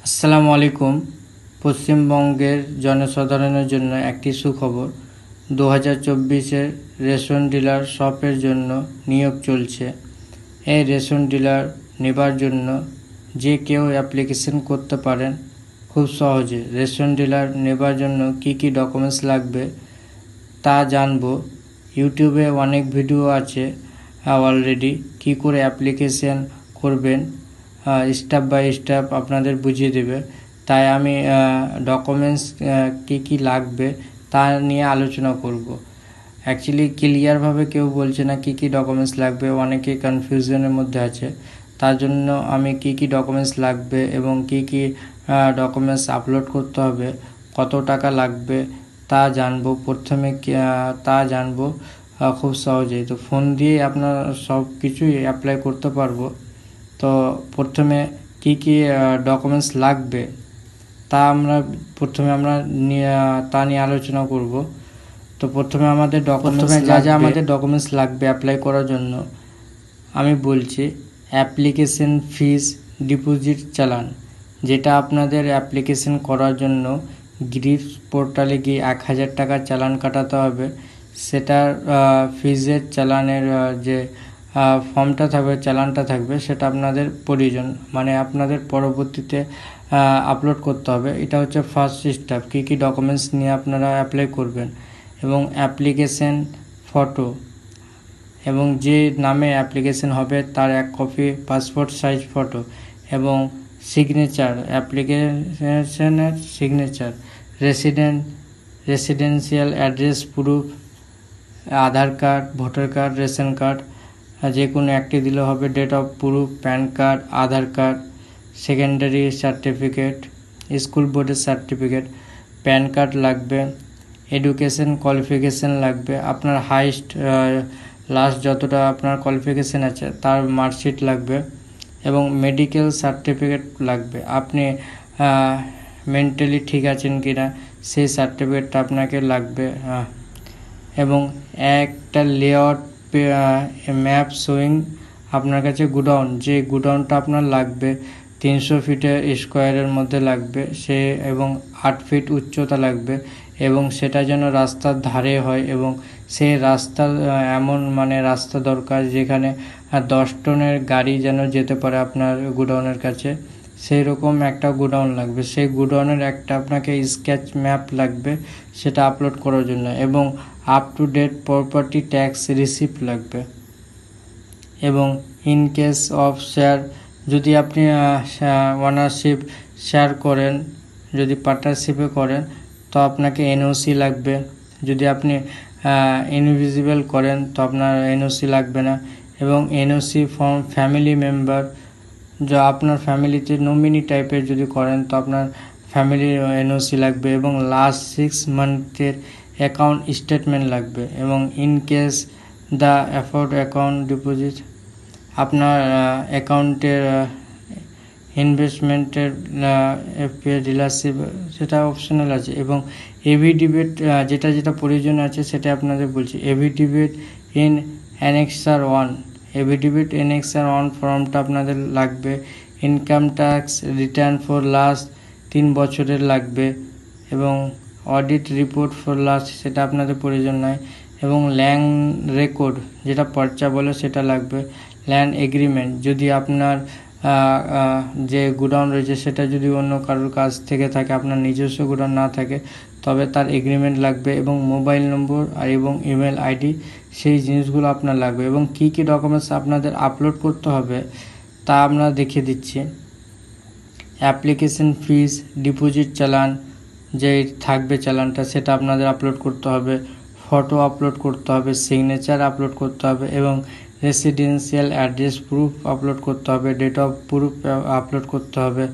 আসসালামু আলাইকুম। পশ্চিমবঙ্গের জনসাধারণের জন্য একটি সুখবর। 2024-এর রেশন ডিলার শপের জন্য নিয়োগ চলছে। এই রেশন ডিলার নেবার জন্য যে কেউ অ্যাপ্লিকেশন করতে পারেন খুব সহজে। রেশন ডিলার নেবার জন্য কি কি ডকুমেন্টস লাগবে তা জানবো। ইউটিউবে অনেক ভিডিও আছে অলরেডি, কি করে অ্যাপ্লিকেশন করবেন স্টেপ বাই স্টেপ আপনাদের বুঝিয়ে দেবে। তাই আমি ডকুমেন্টস কি কি লাগবে তা নিয়ে আলোচনা করব। অ্যাকচুয়ালি ক্লিয়ারভাবে কেউ বলছে না কি কি ডকুমেন্টস লাগবে, অনেকে কনফিউশনের মধ্যে আছে। তার জন্য আমি কি কি ডকুমেন্টস লাগবে এবং কি কি ডকুমেন্টস আপলোড করতে হবে, কত টাকা লাগবে তা জানবো। প্রথমে তা জানবো খুব সহজেই। তো ফোন দিয়ে আপনার সব কিছুই অ্যাপ্লাই করতে পারবো। তো প্রথমে কি কি ডকুমেন্টস লাগবে তা আমরা নিয়ে আলোচনা করব। তো প্রথমে আমাদের আমাদের ডকুমেন্টস লাগবে অ্যাপ্লাই করার জন্য আমি বলছি। অ্যাপ্লিকেশন ফিস ডিপোজিট চালান, যেটা আপনাদের অ্যাপ্লিকেশন করার জন্য গ্রিপস পোর্টালে গিয়ে 1000 টাকা চালান কাটাতে হবে। সেটার ফিজের চালানের যে ফর্মটা থাকবে, চালানটা থাকবে, সেটা আপনাদের প্রয়োজন, মানে আপনাদের পরবর্তীতে আপলোড করতে হবে। এটা হচ্ছে ফার্স্ট স্টেপ, কী কী ডকুমেন্টস নিয়ে আপনারা অ্যাপ্লাই করবেন। এবং অ্যাপ্লিকেশন ফটো এবং যে নামে অ্যাপ্লিকেশন হবে তার 1 কপি পাসপোর্ট সাইজ ফটো এবং সিগনেচার, অ্যাপ্লিকেশনের signature, residential address proof, Aadhaar card, voter card, ration card, যে কোনো একটি দিলে হবে, date of proof, PAN card, Aadhaar card, secondary certificate, school বোর্ডের সার্টিফিকেট, প্যান কার্ড লাগবে, এডুকেশন কোয়ালিফিকেশান লাগবে, আপনার হাইস্ট লাস্ট যতটা আপনার কোয়ালিফিকেশান আছে তার মার্কশিট লাগবে এবং মেডিকেল সার্টিফিকেট লাগবে। আপনি মেন্টালি ঠিক আছেন কি না সেই সার্টিফিকেটটা আপনাকে লাগবে। এবং একটা লেআউট ম্যাপ শোয়িং আপনার কাছে গোডাউন, যে গোডাউনটা আপনার লাগবে 300 ফিটের স্কোয়ারের মধ্যে লাগবে সে, এবং 8 ফিট উচ্চতা লাগবে, এবং সেটা যেন রাস্তার ধারে হয় এবং সেই রাস্তার এমন রাস্তা দরকার যেখানে 10 টনের গাড়ি যেন যেতে পারে আপনার গোডাউনের কাছে, সেই রকম একটা গোডাউন লাগবে। সেই গোডাউনের একটা আপনাকে স্কেচ ম্যাপ লাগবে সেটা আপলোড করার জন্য, এবং up to date property tax receipt লাগবে। এবং ইন কেস অফ শেয়ার, যদি আপনি ওনারশিপ শেয়ার করেন, যদি পার্টনারশিপে করেন তো আপনাকে এনওসি লাগবে। যদি আপনি ইনভিজিবল করেন তো আপনার এনওসি লাগবে না। এবং এনওসি ফ্রম ফ্যামিলি মেম্বার, যা আপনার ফ্যামিলিতে নমিনি টাইপের যদি করেন তো আপনার ফ্যামিলির এনওসি লাগবে। এবং লাস্ট 6 মান্থের অ্যাকাউন্ট স্টেটমেন্ট লাগবে। এবং in case the afford account deposit, আপনার অ্যাকাউন্টের ইনভেস্টমেন্টের ডিলারশিপ, সেটা অপশনাল আছে। এবং এভিডেভিট, যেটা প্রয়োজন আছে সেটা আপনাদের বলছি। Affidavit in annexure 1, affidavit annexure 1 ফর্মটা আপনাদের লাগবে। Income tax return for last 3 বছরের লাগবে। এবং অডিট রিপোর্ট ফর লাস্ট, সেটা আপনাদের প্রয়োজন নয়। এবং ল্যান্ড রেকর্ড, যেটা পর্চা বলে, সেটা লাগবে। ল্যান্ড এগ্রিমেন্ট, যদি আপনার যে গোডাউন রয়েছে সেটা যদি অন্য কারোর কাছ থেকে থাকে, আপনার নিজস্ব গোডাউন না থাকে, তবে তার এগ্রিমেন্ট লাগবে। এবং মোবাইল নম্বর এবং ইমেল আইডি, সেই জিনিসগুলো আপনার লাগবে। এবং কি কি ডকুমেন্টস আপনাদের আপলোড করতে হবে তা আমরা দেখিয়ে দিচ্ছি। অ্যাপ্লিকেশন ফিস ডিপোজিট চালান, যে থাকবে চালানটা, সেটা আপনাদের আপলোড করতে হবে। ফটো আপলোড করতে হবে, সিগনেচার আপলোড করতে হবে, এবং রেসিডেন্সিয়াল অ্যাড্রেস প্রুফ আপলোড করতে হবে, ডেট অফ প্রুফ আপলোড করতে হবে,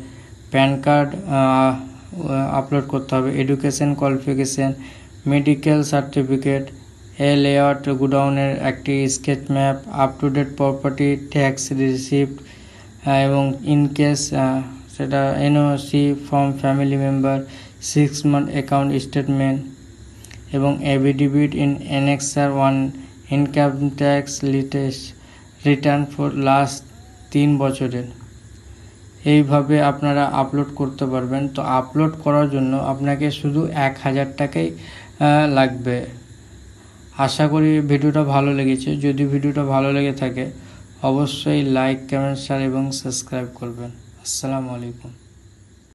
প্যান কার্ড আপলোড করতে হবে, education qualification, medical certificate, layout গোডাউনের একটি sketch map, up to date property tax receipt, এবং ইন কেস সেটা NOC from family member, 6 month account statement, এবং affidavit in annexure 1 income tax return for last 3 বছরের। এইভাবে আপনারা আপলোড করতে পারবেন। তো আপলোড করার জন্য আপনাকে শুধু 1000 টাকাই লাগবে। আশা করি ভিডিওটা ভালো লেগেছে। যদি ভিডিওটা ভালো লেগে থাকে অবশ্যই লাইক, কমেন্ট, শেয়ার এবং সাবস্ক্রাইব করবেন। আসসালামু আলাইকুম।